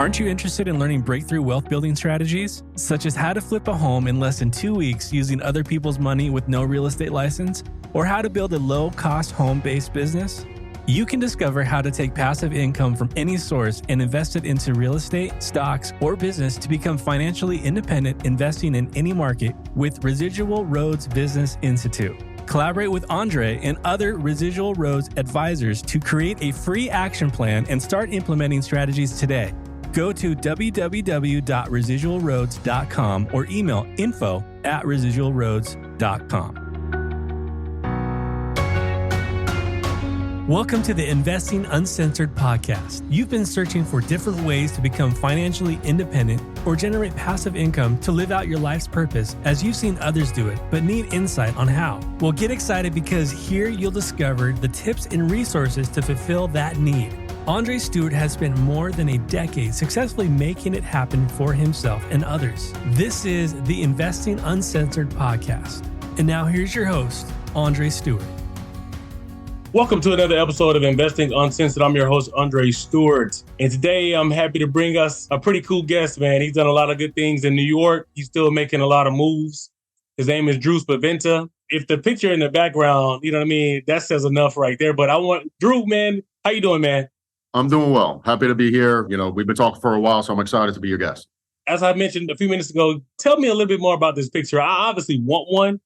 Aren't you interested in learning breakthrough wealth building strategies, such as how to flip a home in less than 2 weeks using other people's money with no real estate license, or how to build a low-cost home-based business? You can discover how to take passive income from any source and invest it into real estate, stocks, or business to become financially independent investing in any market with Residual Roads Business Institute. Collaborate with Andre and other Residual Roads advisors to create a free action plan and start implementing strategies today. Go to www.residualroads.com or email info@residualroads.com. Welcome to the Investing Uncensored podcast. You've been searching for different ways to become financially independent or generate passive income to live out your life's purpose as you've seen others do it, but need insight on how. Well, get excited because here you'll discover the tips and resources to fulfill that need. Andre Stewart has spent more than a decade successfully making it happen for himself and others. This is the Investing Uncensored podcast. And now here's your host, Andre Stewart. Welcome to another episode of Investing Uncensored. I'm your host, Andre Stewart. And today I'm happy to bring us a pretty cool guest, man. He's done a lot of good things in New York. He's still making a lot of moves. His name is Andrew Spaventa. If the picture in the background, you know what I mean, that says enough right there. But I want, Drew, man, how you doing, man? I'm doing well. Happy to be here. You know, we've been talking for a while, so I'm excited to be your guest. As I mentioned a few minutes ago, tell me a little bit more about this picture. I obviously want one,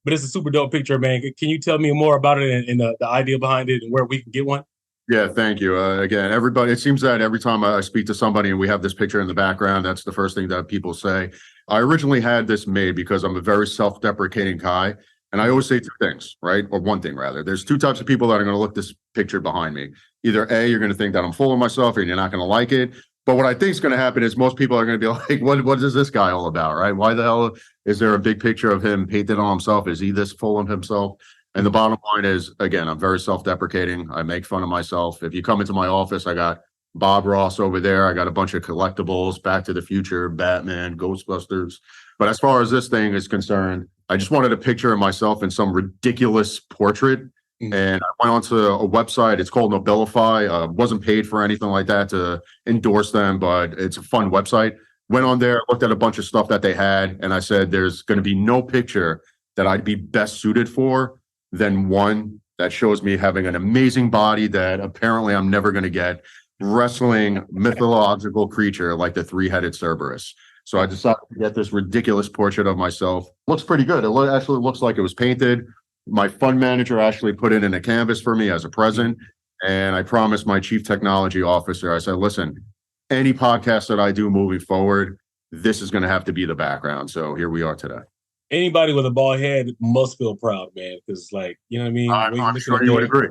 but it's a super dope picture, man. Can you tell me more about it and the idea behind it and where we can get one? Yeah, thank you. Again, everybody, it seems that every time I speak to somebody and we have this picture in the background, that's the first thing that people say. I originally had this made because I'm a very self-deprecating guy. And I always say two things, right? Or one thing, rather. There's two types of people that are going to look this picture behind me. Either A, you're going to think that I'm full of myself and you're not going to like it. But what I think is going to happen is most people are going to be like, what is this guy all about, right? Why the hell is there a big picture of him painted on himself? Is he this full of himself? And the bottom line is, again, I'm very self-deprecating. I make fun of myself. If you come into my office, I got Bob Ross over there. I got a bunch of collectibles, Back to the Future, Batman, Ghostbusters. But as far as this thing is concerned, I just wanted a picture of myself in some ridiculous portrait. And I went onto a website. It's called Nobilify. Wasn't paid for anything like that to endorse them, but it's a fun website. Went on there, looked at a bunch of stuff that they had, and I said, there's going to be no picture that I'd be best suited for than one that shows me having an amazing body that apparently I'm never going to get, wrestling mythological creature like the three-headed Cerberus. So I decided to get this ridiculous portrait of myself. Looks pretty good. It actually looks like it was painted. My fund manager actually put it in a canvas for me as a present. And I promised my chief technology officer, I said, listen, any podcast that I do moving forward, this is going to have to be the background. So here we are today. Anybody with a bald head must feel proud, man. Because, like, you know what I mean? I'm sure you would agree.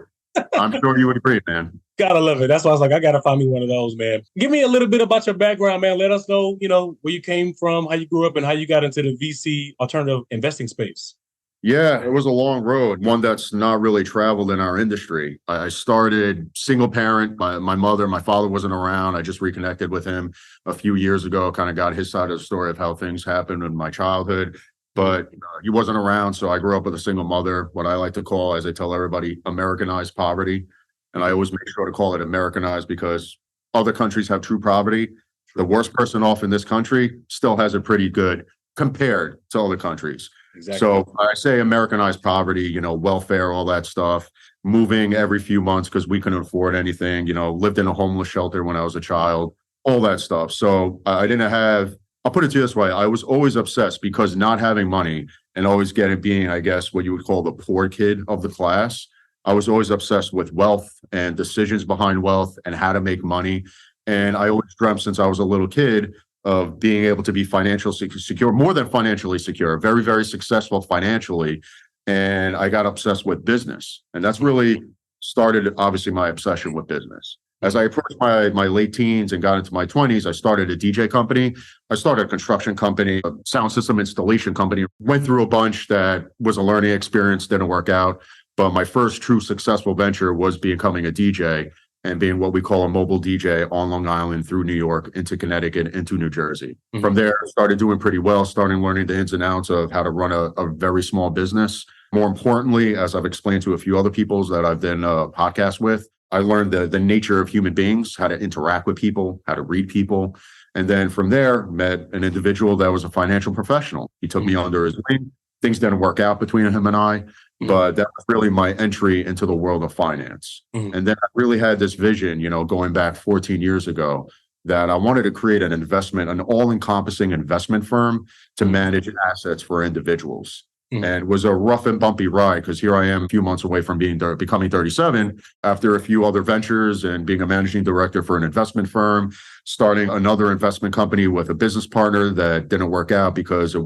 I'm sure you would agree, man. Gotta love it. That's why I was like, I gotta find me one of those, man. Give me a little bit about your background, man. Let us know, where you came from, how you grew up, and how you got into the VC alternative investing space. Yeah, it was a long road, one that's not really traveled in our industry. I started single parent. My father wasn't around. I just reconnected with him a few years ago, kind of got his side of the story of how things happened in my childhood. But he wasn't around, so I grew up with a single mother, what I like to call, as I tell everybody, Americanized poverty. And I always make sure to call it Americanized because other countries have true poverty. The worst person off in this country still has it pretty good compared to other countries. Exactly. So I say Americanized poverty, welfare, all that stuff, moving every few months because we couldn't afford anything, lived in a homeless shelter when I was a child, all that stuff. So I didn't have, I'll put it to you this way. I was always obsessed because not having money and always being, I guess, what you would call the poor kid of the class. I was always obsessed with wealth and decisions behind wealth and how to make money. And I always dreamt since I was a little kid of being able to be financially secure, more than financially secure, very, very successful financially. And I got obsessed with business. And that's really started, obviously, my obsession with business. As I approached my late teens and got into my 20s, I started a DJ company. I started a construction company, a sound system installation company. Went through a bunch that was a learning experience, didn't work out. But my first true successful venture was becoming a DJ and being what we call a mobile DJ on Long Island through New York into Connecticut into New Jersey. Mm-hmm. From there, I started doing pretty well, starting learning the ins and outs of how to run a very small business. More importantly, as I've explained to a few other people that I've done a podcast with, I learned the nature of human beings, how to interact with people, how to read people. And then from there, met an individual that was a financial professional. He took me under his wing. Things didn't work out between him and I, but that was really my entry into the world of finance. And then I really had this vision, going back 14 years ago, that I wanted to create an all-encompassing investment firm to manage assets for individuals. And it was a rough and bumpy ride because here I am a few months away from becoming 37 after a few other ventures and being a managing director for an investment firm, starting another investment company with a business partner that didn't work out because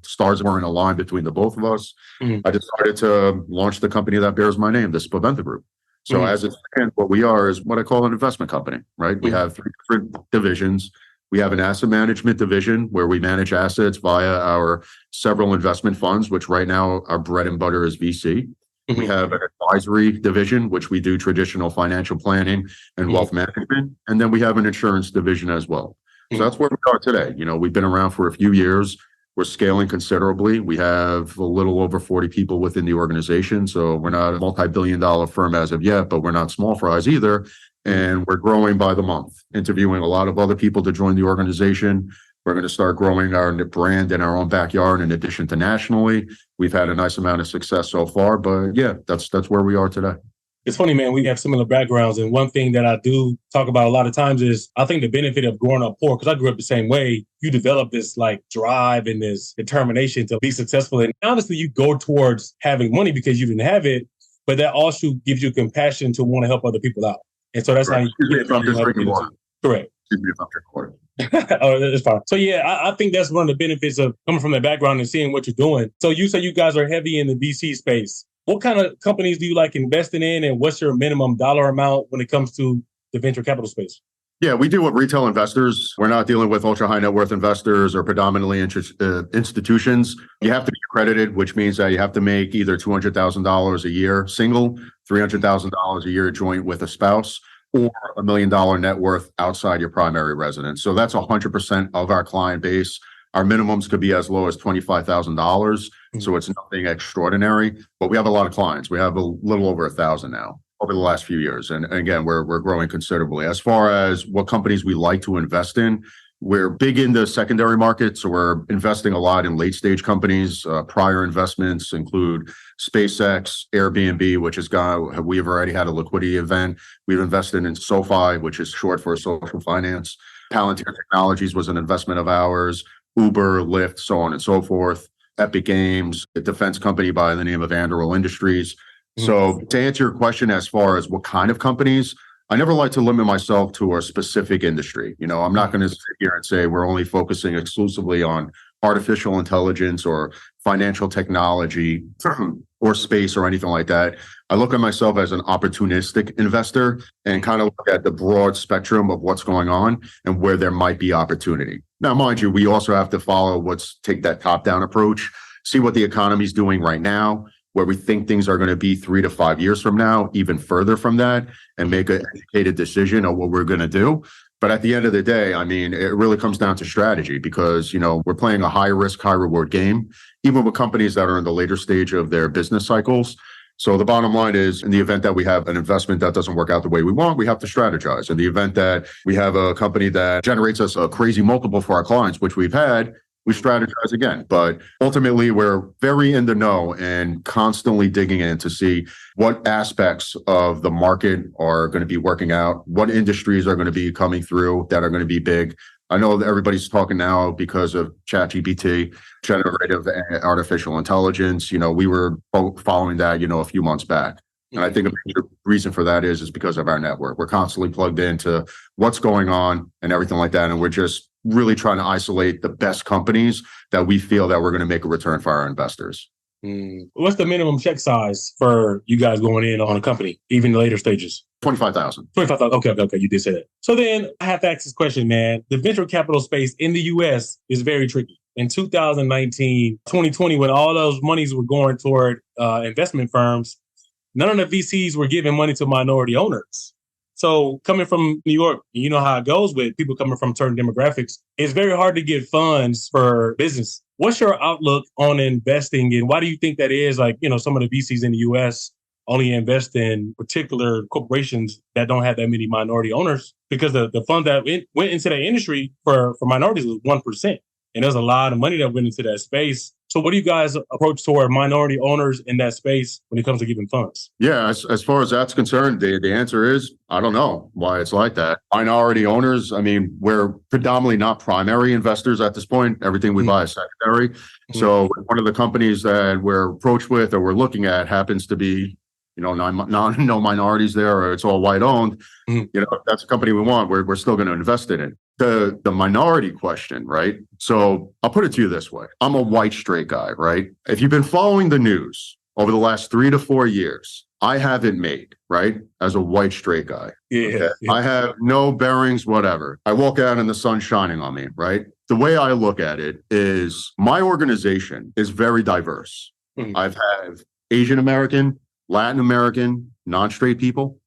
stars weren't aligned between the both of us. I decided to launch the company that bears my name, the Spaventa Group. So as it stands, what we are is what I call an investment company, right? We have 3 different divisions. We have an asset management division where we manage assets via our several investment funds, which right now our bread and butter is VC. We have an advisory division, which we do traditional financial planning and wealth management. And then we have an insurance division as well. So that's where we are today. We've been around for a few years. We're scaling considerably. We have a little over 40 people within the organization. So we're not a multi-billion-dollar firm as of yet, but we're not small fries either. And we're growing by the month, interviewing a lot of other people to join the organization. We're going to start growing our brand in our own backyard in addition to nationally. We've had a nice amount of success so far, but yeah, that's where we are today. It's funny, man, we have similar backgrounds. And one thing that I do talk about a lot of times is I think the benefit of growing up poor, because I grew up the same way, you develop this drive and this determination to be successful. And honestly, you go towards having money because you didn't have it, but that also gives you compassion to want to help other people out. And so that's how you get it. Correct. Excuse me if I'm drinking water. Oh, that's fine. So yeah, I think that's one of the benefits of coming from that background and seeing what you're doing. So you say you guys are heavy in the VC space. What kind of companies do you like investing in, and what's your minimum dollar amount when it comes to the venture capital space? Yeah, we deal with retail investors. We're not dealing with ultra high net worth investors or predominantly institutions. You have to be accredited, which means that you have to make either $200,000 a year single, $300,000 a year joint with a spouse, or $1 million net worth outside your primary residence. So that's 100% of our client base. Our minimums could be as low as $25,000. So it's nothing extraordinary, but we have a lot of clients. We have a little over 1,000 now over the last few years. And again, we're growing considerably. As far as what companies we like to invest in, we're big in the secondary market. So we're investing a lot in late stage companies. Prior investments include SpaceX, Airbnb, we've already had a liquidity event. We've invested in SoFi, which is short for social finance. Palantir Technologies was an investment of ours. Uber, Lyft, so on and so forth. Epic Games, a defense company by the name of Andrew Industries. So to answer your question as far as what kind of companies, I never like to limit myself to a specific industry. I'm not going to sit here and say we're only focusing exclusively on artificial intelligence or financial technology or space or anything like that. I look at myself as an opportunistic investor and kind of look at the broad spectrum of what's going on and where there might be opportunity. Now, mind you, we also have to take that top-down approach, see what the economy is doing right now, where we think things are going to be 3 to 5 years from now, even further from that, and make an educated decision on what we're going to do. But at the end of the day, it really comes down to strategy because, we're playing a high risk, high reward game, even with companies that are in the later stage of their business cycles. So the bottom line is, in the event that we have an investment that doesn't work out the way we want, we have to strategize. In the event that we have a company that generates us a crazy multiple for our clients, which we've had, we strategize again. But ultimately, we're very in the know and constantly digging in to see what aspects of the market are going to be working out, what industries are going to be coming through that are going to be big. I know that everybody's talking now because of ChatGPT, generative artificial intelligence. We were following that, a few months back. And I think a major reason for that is because of our network. We're constantly plugged into what's going on and everything like that. And we're just really trying to isolate the best companies that we feel that we're going to make a return for our investors. What's the minimum check size for you guys going in on a company, even the later stages? 25,000. 25,000. Okay. You did say that. So then I have to ask this question, man. The venture capital space in the US is very tricky. In 2019, 2020, when all those monies were going toward investment firms, none of the VCs were giving money to minority owners. So coming from New York, you know how it goes with people coming from certain demographics. It's very hard to get funds for business. What's your outlook on investing, and why do you think that is? Some of the VCs in the US only invest in particular corporations that don't have that many minority owners, because the fund that went into that industry for minorities was 1%. And there's a lot of money that went into that space. So what do you guys approach toward minority owners in that space when it comes to giving funds? Yeah, as far as that's concerned, the answer is, I don't know why it's like that. Minority owners, I mean, we're predominantly not primary investors at this point. Everything we buy is secondary. So one of the companies that we're approached with or we're looking at happens to be, no minorities there, or it's all white owned. If that's a company we want, we're still going to invest in it. The minority question, right? So I'll put it to you this way. I'm a white straight guy, right? If you've been following the news over the last 3 to 4 years, I haven't made, right? As a white straight guy. Yeah. I have no bearings, whatever. I walk out and the sun's shining on me, right? The way I look at it is my organization is very diverse. I've had Asian American, Latin American, non-straight people,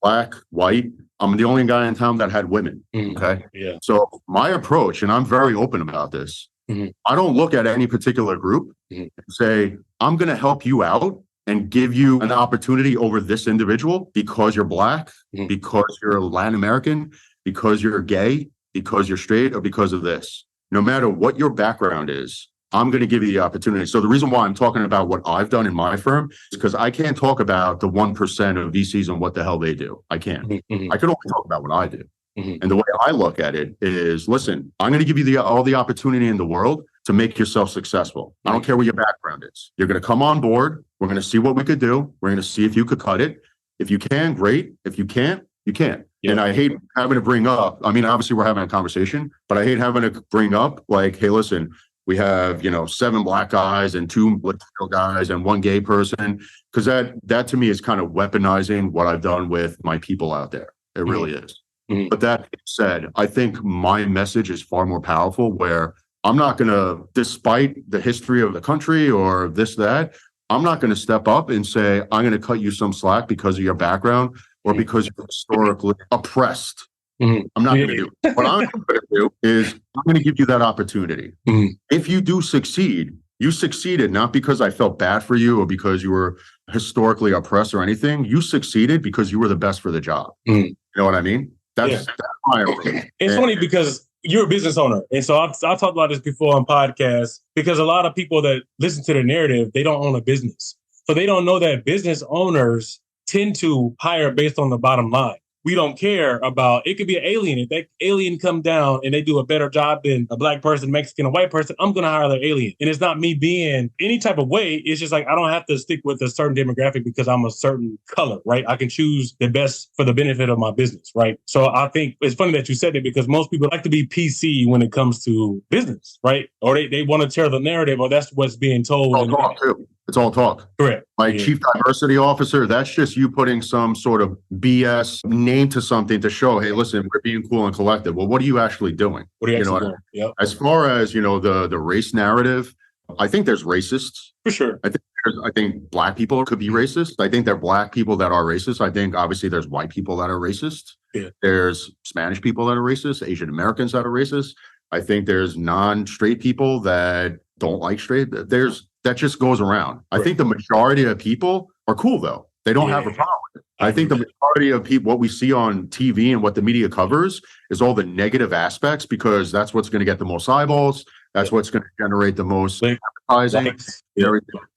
black, white. I'm the only guy in town that had women. Okay. Yeah. So my approach, and I'm very open about this, I don't look at any particular group and say, I'm going to help you out and give you an opportunity over this individual because you're black, because you're Latin American, because you're gay, because you're straight, or because of this. No matter what your background is, I'm going to give you the opportunity. So the reason why I'm talking about what I've done in my firm is because I can't talk about the 1% of VCs and what the hell they do. I can't. I can only talk about what I do. And the way I look at it is, listen, I'm going to give you all the opportunity in the world to make yourself successful. I don't care what your background is. You're going to come on board. We're going to see what we could do. We're going to see if you could cut it. If you can, great. If you can't, you can't. Yeah. And I hate having to bring up, I mean, obviously we're having a conversation, but I hate having to bring up like, hey, listen, we have, 7 black guys and 2 Latino guys and 1 gay person, because that to me is kind of weaponizing what I've done with my people out there. It really is. But that being said, I think my message is far more powerful, where I'm not going to, despite the history of the country or this, that, I'm not going to step up and say, I'm going to cut you some slack because of your background or because you're historically oppressed. I'm not going to do it. What I'm going to do is I'm going to give you that opportunity. If you do succeed, you succeeded not because I felt bad for you or because you were historically oppressed or anything. You succeeded because you were the best for the job. You know what I mean? That's my opinion. It's funny because you're a business owner. And so I've talked about this before on podcasts, because a lot of people that listen to the narrative, they don't own a business. So they don't know that business owners tend to hire based on the bottom line. We don't care about, it could be an alien. If that alien come down and they do a better job than a black person, Mexican, a white person, I'm going to hire the alien. And it's not me being any type of way. It's just like, I don't have to stick with a certain demographic because I'm a certain color, right? I can choose the best for the benefit of my business, right? So I think it's funny that you said it, because most people like to be PC when it comes to business, right? Or they want to tear the narrative, or that's what's being told. It's all talk too. It's all talk. Correct. Like chief diversity officer, that's just you putting some sort of BS name to something to show, hey, listen, we're being cool and collective. Well, what are you actually doing? What are you actually doing? Yep. As far as, the race narrative, I think there's racists. For sure. I think black people could be racist. I think there are black people that are racist. I think obviously there's white people that are racist. Yeah. There's Spanish people that are racist, Asian Americans that are racist. I think there's non-straight people that don't like straight. That just goes around. I think the majority of people are cool, though. They don't have a problem with it. I think the majority of people, what we see on TV and what the media covers is all the negative aspects, because that's what's going to get the most eyeballs. That's what's going to generate the most advertising.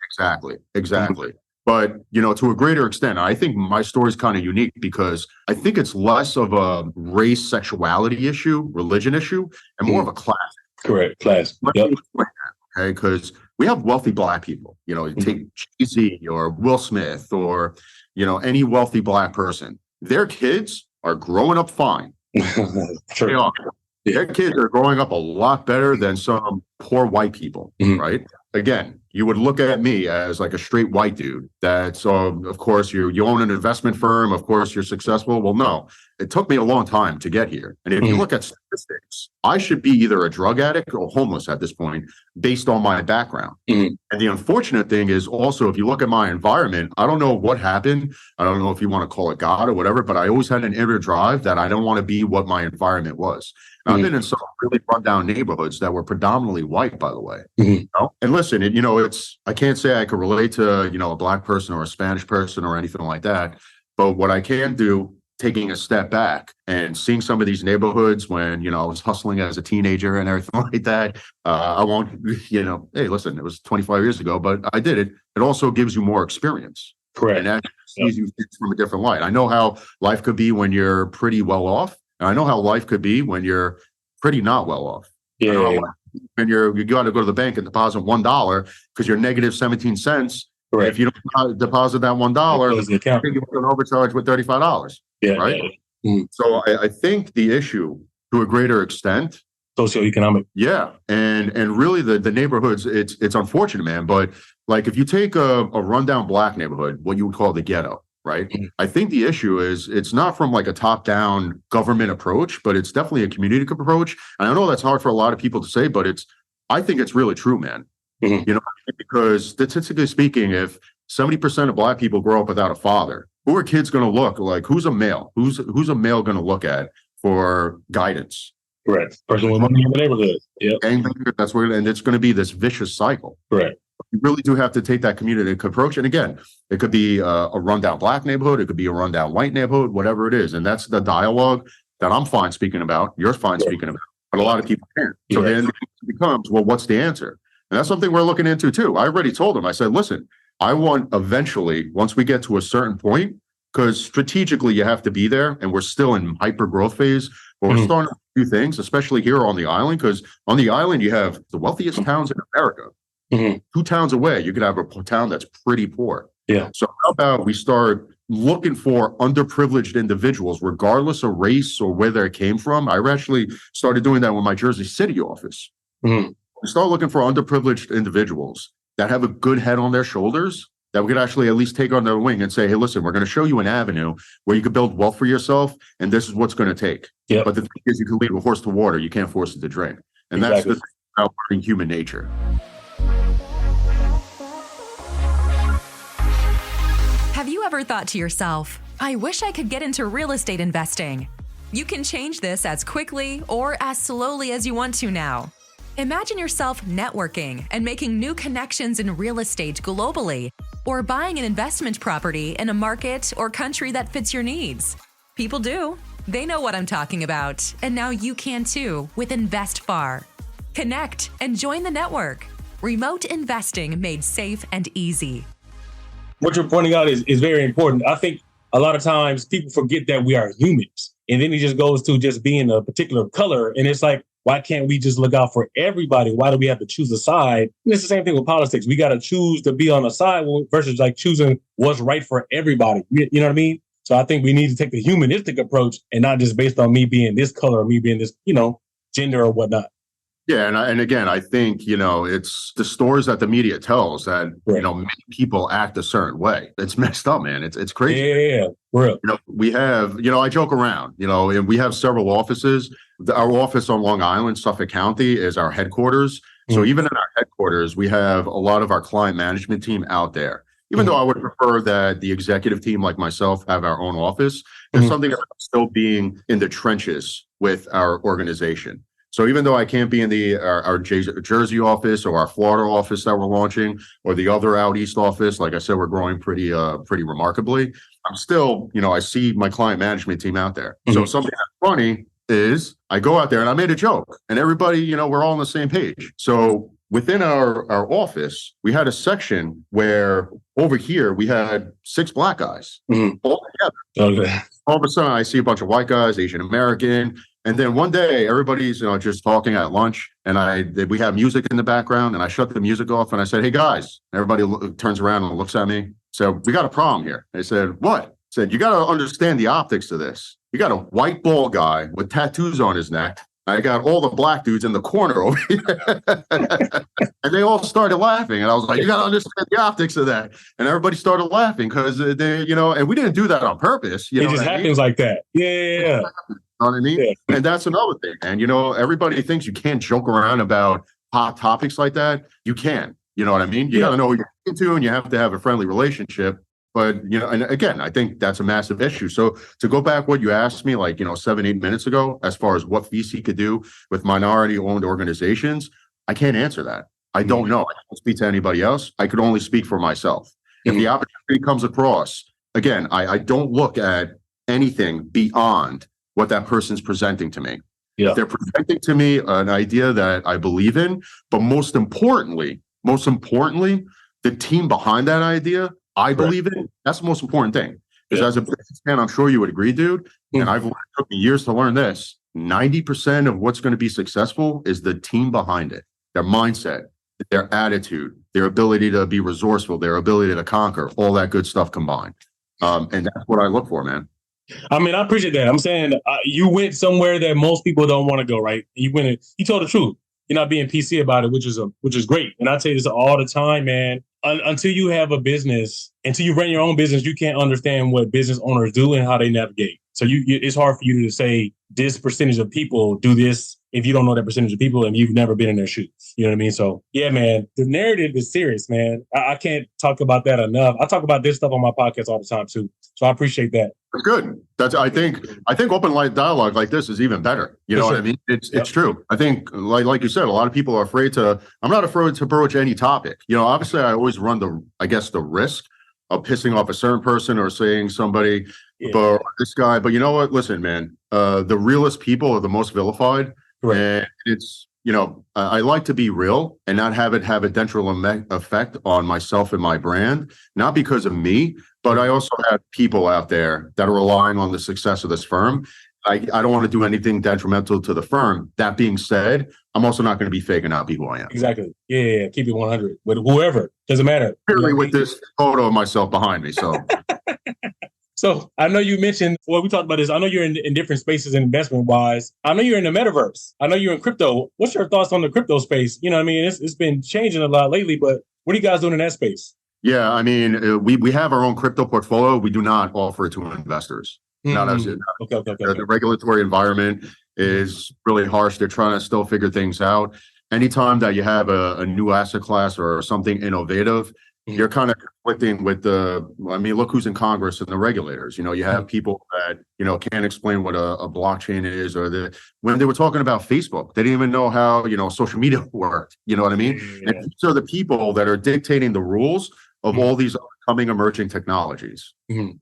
Exactly. But, to a greater extent, I think my story is kind of unique because I think it's less of a race, sexuality issue, religion issue, and more of a class. Correct. Class. Yep. Okay, because we have wealthy black people. You take Jay-Z or Will Smith or, any wealthy black person. Their kids are growing up fine. They are. Their kids are growing up a lot better than some poor white people, right? Again, you would look at me as like a straight white dude that's, of course, you own an investment firm. Of course, you're successful. Well, no, it took me a long time to get here. And if you look at statistics, I should be either a drug addict or homeless at this point based on my background. And the unfortunate thing is also, if you look at my environment, I don't know what happened. I don't know if you want to call it God or whatever, but I always had an inner drive that I don't want to be what my environment was. I've been in some really rundown neighborhoods that were predominantly white, by the way. Mm-hmm. And listen, I can't say I could relate to, a Black person or a Spanish person or anything like that. But what I can do, taking a step back and seeing some of these neighborhoods when, I was hustling as a teenager and everything like that, I won't, hey, listen, it was 25 years ago, but I did it. It also gives you more experience. Correct. And that sees you from a different light. I know how life could be when you're pretty well off. And I know how life could be when you're pretty not well off. Yeah. And you got to go to the bank and deposit $1 because you're negative 17 cents. Correct. If you don't deposit that $1, you get an overcharge with $35. Yeah. Right. Yeah. Mm. So I think the issue to a greater extent, socioeconomic. Yeah. And really the neighborhoods, it's unfortunate, man. But like if you take a rundown Black neighborhood, what you would call the ghetto, right? Mm-hmm. I think the issue is it's not from like a top-down government approach, but it's definitely a community approach. And I know that's hard for a lot of people to say, but I think it's really true, man. Mm-hmm. Because statistically speaking, if 70% of Black people grow up without a father, who are kids going to look like? Who's a male? Who's a male going to look at for guidance? Correct. Person with money in the neighborhood. Yeah. And it's going to be this vicious cycle. Correct. You really do have to take that community approach. And again, it could be a rundown Black neighborhood. It could be a rundown white neighborhood, whatever it is. And that's the dialogue that I'm fine speaking about. You're fine speaking about. But a lot of people can't. So then it becomes, well, what's the answer? And that's something we're looking into too. I already told them, I said, listen, I want eventually, once we get to a certain point, because strategically you have to be there and we're still in hyper growth phase, but we're starting to do things, especially here on the island, because on the island you have the wealthiest towns in America. 2 towns away, you could have a town that's pretty poor. Yeah. So how about we start looking for underprivileged individuals, regardless of race or where they came from? I actually started doing that with my Jersey City office. We start looking for underprivileged individuals that have a good head on their shoulders that we could actually at least take on their wing and say, hey, listen, we're going to show you an avenue where you could build wealth for yourself, and this is what's going to take. Yep. But the thing is, you can lead a horse to water. You can't force it to drink. And that's the thing about learning human nature. Have you ever thought to yourself, I wish I could get into real estate investing? You can change this as quickly or as slowly as you want to now. Imagine yourself networking and making new connections in real estate globally, or buying an investment property in a market or country that fits your needs. People do. They know what I'm talking about, and now you can too with InvestFar. Connect and join the network. Remote investing made safe and easy. What you're pointing out is very important. I think a lot of times people forget that we are humans, and then it just goes to just being a particular color, and it's like, why can't we just look out for everybody? Why do we have to choose a side? And it's the same thing with politics. We got to choose to be on a side versus like choosing what's right for everybody. You know what I mean? So I think we need to take the humanistic approach and not just based on me being this color or me being this, gender or whatnot. Yeah. And again, I think, it's the stories that the media tells that, many people act a certain way. It's messed up, man. It's crazy. Yeah. Real. We have, I joke around, and we have several offices. Our office on Long Island, Suffolk County, is our headquarters. So even in our headquarters, we have a lot of our client management team out there. Even though I would prefer that the executive team like myself have our own office, there's something about still being in the trenches with our organization. So even though I can't be in our Jersey office or our Florida office that we're launching, or the other out east office, like I said, we're growing pretty remarkably. I'm still, I see my client management team out there. So something that's funny is I go out there and I made a joke, and everybody, we're all on the same page. So within our office, we had a section where over here we had 6 Black guys all together. Okay. All of a sudden, I see a bunch of white guys, Asian American. And then one day, everybody's just talking at lunch, and we have music in the background, and I shut the music off, and I said, "Hey guys!" Everybody turns around and looks at me. So we got a problem here. They said, "What?" I said, "You got to understand the optics of this. You got a white bald guy with tattoos on his neck. I got all the Black dudes in the corner over here." And they all started laughing, and I was like, "You got to understand the optics of that." And everybody started laughing because they, and we didn't do that on purpose. It just happens like that. Yeah. You know what I mean? Yeah. And that's another thing. And, everybody thinks you can't joke around about hot topics like that. You can. You know what I mean? You got to know what you're into, and you have to have a friendly relationship. But, and again, I think that's a massive issue. So to go back what you asked me, 7-8 minutes ago, as far as what VC could do with minority-owned organizations, I can't answer that. I don't know. I can't speak to anybody else. I could only speak for myself. If the opportunity comes across, again, I don't look at anything beyond what that person's presenting to me. Yeah. They're presenting to me an idea that I believe in, but most importantly, the team behind that idea, I believe in. That's the most important thing. Because as a businessman, I'm sure you would agree, dude, and it took me years to learn this, 90% of what's going to be successful is the team behind it, their mindset, their attitude, their ability to be resourceful, their ability to conquer, all that good stuff combined. And that's what I look for, man. I mean, I appreciate that. I'm saying you went somewhere that most people don't want to go, right? You told the truth. You're not being PC about it, which is great. And I tell you this all the time, man. Until you have a business, until you run your own business, you can't understand what business owners do and how they navigate. So it's hard for you to say this percentage of people do this if you don't know that percentage of people and you've never been in their shoes. You know what I mean? So yeah, man, the narrative is serious, man. I can't talk about that enough. I talk about this stuff on my podcast all the time too. So I appreciate that. Good. I think open light dialogue like this is even better. You know what I mean? It's true. I think like you said, a lot of people are afraid to. I'm not afraid to broach any topic. You know, obviously I always run the risk of pissing off a certain person or saying somebody, but this guy. But you know what? Listen, man. The realest people are the most vilified, and it's. You know, I like to be real and not have it have a detrimental effect on myself and my brand, not because of me, but I also have people out there that are relying on the success of this firm. I don't want to do anything detrimental to the firm. That being said, I'm also not going to be faking out people I am. Exactly. Yeah. Keep it 100 with whoever. Doesn't matter. Clearly with this photo of myself behind me. So. So I know you mentioned, we talked about this. I know you're in different spaces investment wise. I know you're in the metaverse. I know you're in crypto. What's your thoughts on the crypto space? You know what I mean? It's been changing a lot lately, but what are you guys doing in that space? Yeah, I mean, we have our own crypto portfolio. We do not offer it to investors. Not as it. Okay. The regulatory environment is really harsh. They're trying to still figure things out. Anytime that you have a new asset class or something innovative, you're kind of conflicting with look who's in Congress and the regulators. You know, you have people that, you know, can't explain what a blockchain is, or when they were talking about Facebook, they didn't even know how, you know, social media worked. You know what I mean? Yeah. And these are the people that are dictating the rules of all these upcoming emerging technologies,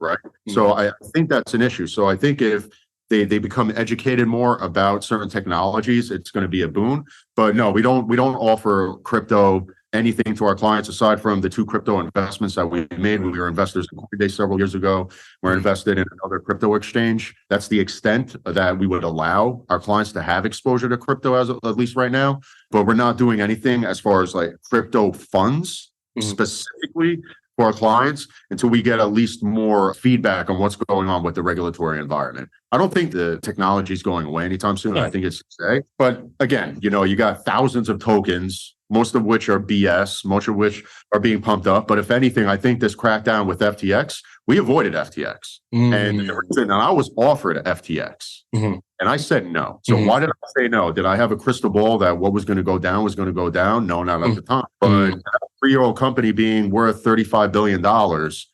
right? So I think that's an issue. So I think if they become educated more about certain technologies, it's going to be a boon. But no, we don't offer crypto anything to our clients aside from the 2 crypto investments that we made. We were investors in Coinbase several years ago. We're invested in another crypto exchange. That's the extent that we would allow our clients to have exposure to crypto at least right now. But we're not doing anything as far as like crypto funds specifically for our clients until we get at least more feedback on what's going on with the regulatory environment. I don't think the technology is going away anytime soon. I think it's today. But again, you know, you got thousands of tokens, most of which are BS, most of which are being pumped up. But if anything, I think this crackdown with FTX, we avoided FTX. And the reason I was offered FTX and I said no. So why did I say no? Did I have a crystal ball that what was going to go down was going to go down? No, not at the time. But a 3-year-old company being worth $35 billion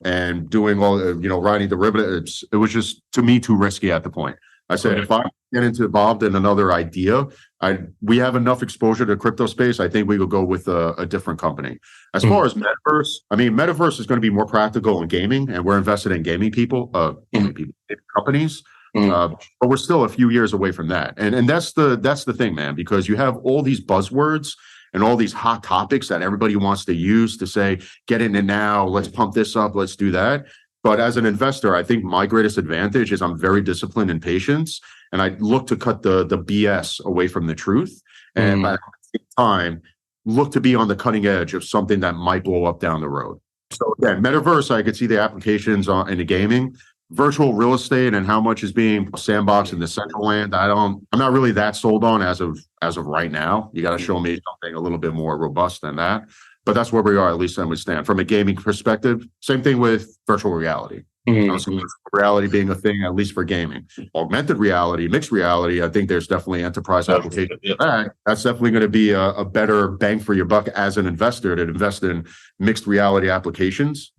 and doing all, you know, riding derivatives, it was just, to me, too risky at the point. I said, if I get involved in another idea, we have enough exposure to crypto space. I think we will go with a different company. As far as Metaverse, I mean, Metaverse is going to be more practical in gaming, and we're invested in gaming companies. But we're still a few years away from that. And that's the thing, man, because you have all these buzzwords and all these hot topics that everybody wants to use to say, get in it now, let's pump this up, let's do that. But as an investor, I think my greatest advantage is I'm very disciplined and patient, and I look to cut the BS away from the truth. And at the same time, look to be on the cutting edge of something that might blow up down the road. So again, Metaverse, I could see the applications in the gaming. Virtual real estate and how much is being sandboxed in the central land, I'm not really that sold on as of right now. You got to show me something a little bit more robust than that. But that's where we are, at least, and we stand. From a gaming perspective, same thing with virtual reality. Virtual reality being a thing, at least for gaming. Augmented reality, mixed reality, I think there's definitely enterprise applications for that. That's definitely going to be a better bang for your buck as an investor to invest in mixed reality applications.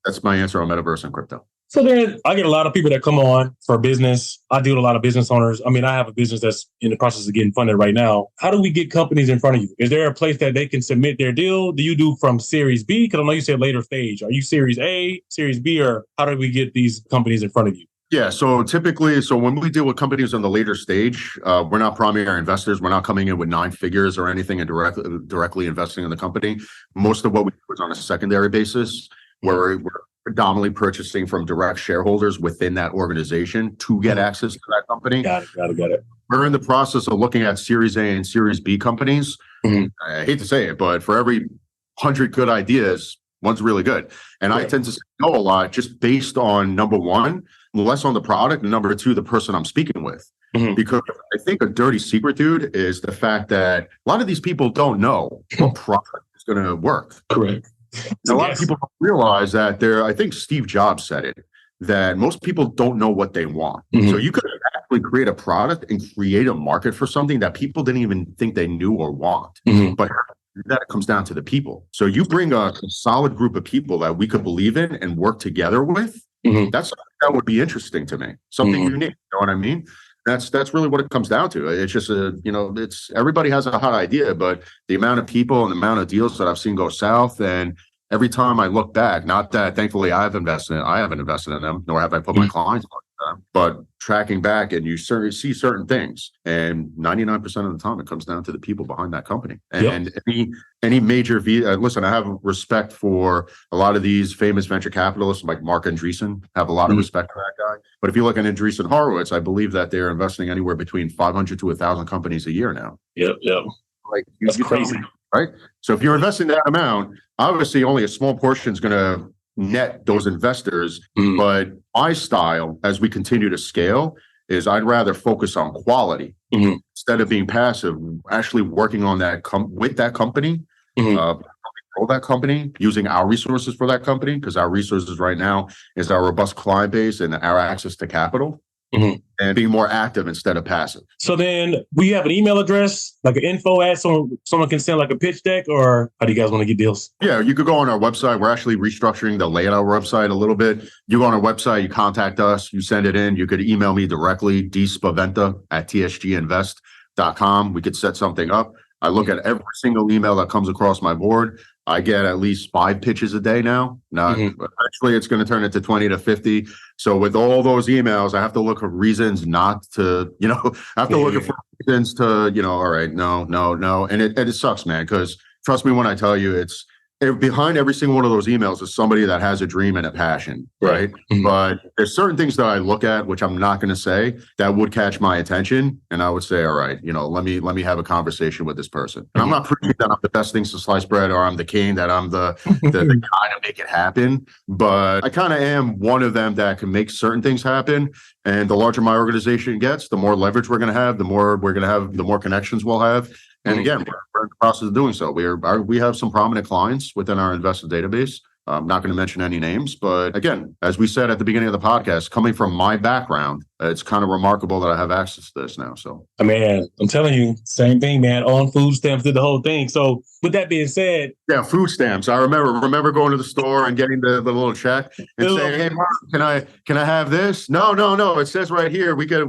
That's my answer on Metaverse and crypto. So then I get a lot of people that come on for business. I deal with a lot of business owners. I mean, I have a business that's in the process of getting funded right now. How do we get companies in front of you? Is there a place that they can submit their deal? Do you do from Series B? Because I know you said later stage. Are you Series A, Series B, or how do we get these companies in front of you? Yeah, so typically, when we deal with companies on the later stage, we're not primary investors. We're not coming in with 9 figures or anything and directly investing in the company. Most of what we do is on a secondary basis, where we're predominantly purchasing from direct shareholders within that organization to get access to that company. Got it. We're in the process of looking at Series A and Series B companies. I hate to say it, but for every 100 good ideas, one's really good. And I tend to say no a lot just based on, number one, less on the product, and number two, the person I'm speaking with. Because I think a dirty secret, dude, is the fact that a lot of these people don't know what product is going to work. Correct. A lot of people don't realize that I think Steve Jobs said it, that most people don't know what they want. So you could actually create a product and create a market for something that people didn't even think they knew or want. But that comes down to the people. So you bring a solid group of people that we could believe in and work together with. That's something that would be interesting to me. Something unique. You know what I mean? That's really what it comes down to. It's just it's everybody has a hot idea, but the amount of people and the amount of deals that I've seen go south, and every time I look back, not that thankfully I haven't invested in them, nor have I put my clients on them, but tracking back, and you see certain things, and 99% of the time it comes down to the people behind that company. And any major listen, I have respect for a lot of these famous venture capitalists like Mark Andreessen. Have a lot of respect for that guy. But if you look at Andreessen Horowitz, I believe that they're investing anywhere between 500 to 1,000 companies a year now. Yep. Like that's crazy, right? So if you're investing that amount, obviously only a small portion is going to net those investors. But my style, as we continue to scale, is I'd rather focus on quality instead of being passive. Actually working on that with that company, grow that company, using our resources for that company, because our resources right now is our robust client base and our access to capital. And being more active instead of passive. So then we have an email address, like an info at someone can send like a pitch deck, or how do you guys want to get deals? Yeah, you could go on our website. We're actually restructuring the layout of our website a little bit. You go on our website, you contact us, you send it in. You could email me directly, dspaventa@tsginvest.com. We could set something up. I look at every single email that comes across my board. I get at least 5 pitches a day now. Actually, it's going to turn into 20 to 50. So with all those emails, I have to look for reasons not to, I have to look for reasons to, all right, no. And it sucks, man, because trust me when I tell you, it's behind every single one of those emails is somebody that has a dream and a passion, right? But there's certain things that I look at, which I'm not going to say, that would catch my attention, and I would say, all right, let me have a conversation with this person. And I'm not preaching that I'm the best things to slice bread, or I'm the king, that I'm the guy to make it happen. But I kind of am one of them that can make certain things happen. And the larger my organization gets, the more leverage we're going to have, the more connections we'll have. And again, we're in the process of doing so. We have some prominent clients within our investor database. I'm not going to mention any names, but again, as we said at the beginning of the podcast, coming from my background, it's kind of remarkable that I have access to this now. So, man, I'm telling you, same thing, man. On food stamps, did the whole thing. So, with that being said, yeah, food stamps. I remember going to the store and getting the little check and saying, "Hey, Mark, can I have this?" No. It says right here, we got.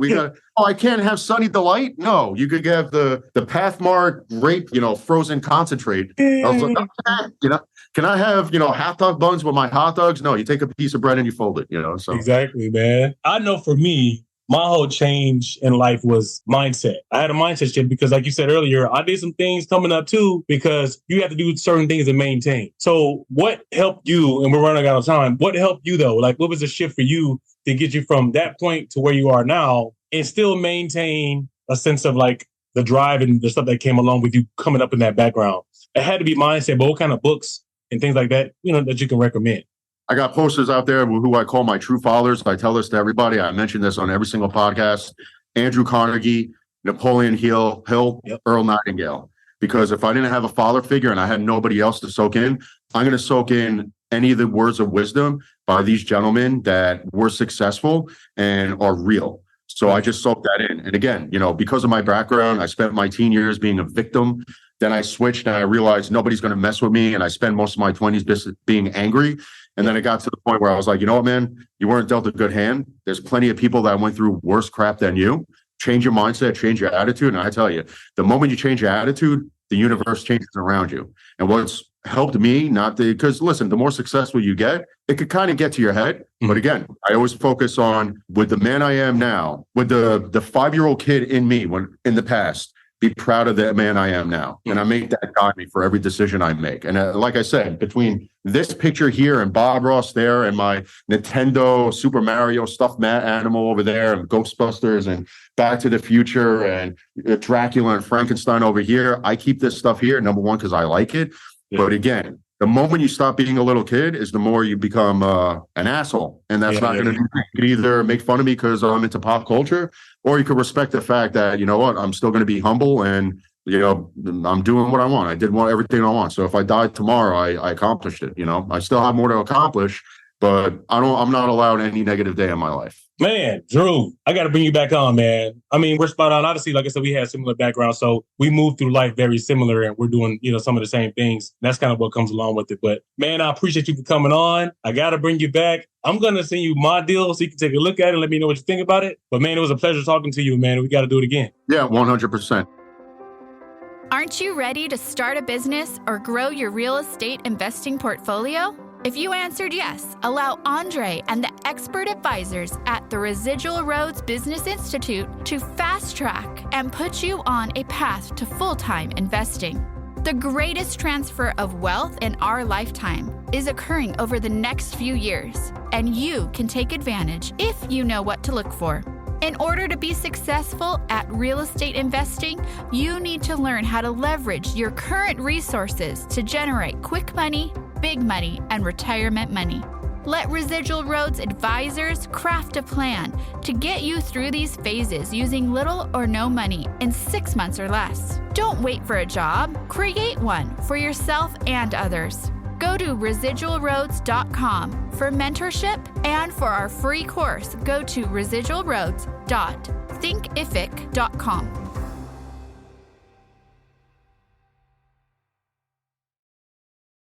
Oh, I can't have Sunny Delight. No, you could have the Pathmark grape, frozen concentrate. I was like, okay, can I have, hot dog buns with my hot dogs? No, you take a piece of bread and you fold it, so. Exactly, man. I know for me, my whole change in life was mindset. I had a mindset shift because, like you said earlier, I did some things coming up too, because you have to do certain things to maintain. So what helped you, and we're running out of time, what helped you though? Like, what was the shift for you to get you from that point to where you are now and still maintain a sense of like the drive and the stuff that came along with you coming up in that background? It had to be mindset, but what kind of books and things like that, that you can recommend? I got posters out there who I call my true fathers. I tell this to everybody. I mention this on every single podcast. Andrew Carnegie, Napoleon Hill, yep. Earl Nightingale. Because if I didn't have a father figure and I had nobody else to soak in, I'm going to soak in any of the words of wisdom by these gentlemen that were successful and are real. So I just soaked that in. And again, because of my background, I spent my teen years being a victim Then I switched and I realized nobody's going to mess with me. And I spent most of my 20s just being angry. And then it got to the point where I was like, you know what, man, you weren't dealt a good hand. There's plenty of people that went through worse crap than you. Change your mindset, change your attitude. And I tell you, the moment you change your attitude, the universe changes around you. And what's helped me, because listen, the more successful you get, it could kind of get to your head. But again, I always focus on with the man I am now, with the 5-year-old kid in me when in the past, be proud of the man I am now. And I make that guide me for every decision I make. And like I said, between this picture here and Bob Ross there and my Nintendo Super Mario stuffed animal over there and Ghostbusters and Back to the Future and Dracula and Frankenstein over here, I keep this stuff here, number one, because I like it. Yeah. But again, the moment you stop being a little kid is the more you become an asshole. And that's not going to do. You could either make fun of me because I'm into pop culture, or you could respect the fact that, you know what, I'm still going to be humble and, you know, I'm doing what I want. I did everything I want. So if I died tomorrow, I accomplished it. You know, I still have more to accomplish, but I'm not allowed any negative day in my life. Man, Drew, I got to bring you back on, man. I mean, we're spot on. Obviously, like I said, we have similar backgrounds. So we move through life very similar and we're doing, you know, some of the same things. That's kind of what comes along with it. But man, I appreciate you for coming on. I got to bring you back. I'm going to send you my deal so you can take a look at it and let me know what you think about it. But man, it was a pleasure talking to you, man. We got to do it again. Yeah, 100%. Aren't you ready to start a business or grow your real estate investing portfolio? If you answered yes, allow Andre and the expert advisors at the Residual Roads Business Institute to fast track and put you on a path to full-time investing. The greatest transfer of wealth in our lifetime is occurring over the next few years, and you can take advantage if you know what to look for. In order to be successful at real estate investing, you need to learn how to leverage your current resources to generate quick money, big money, and retirement money. Let Residual Roads advisors craft a plan to get you through these phases using little or no money in 6 months or less. Don't wait for a job. Create one for yourself and others. Go to residualroads.com for mentorship, and for our free course, go to residualroads.thinkific.com.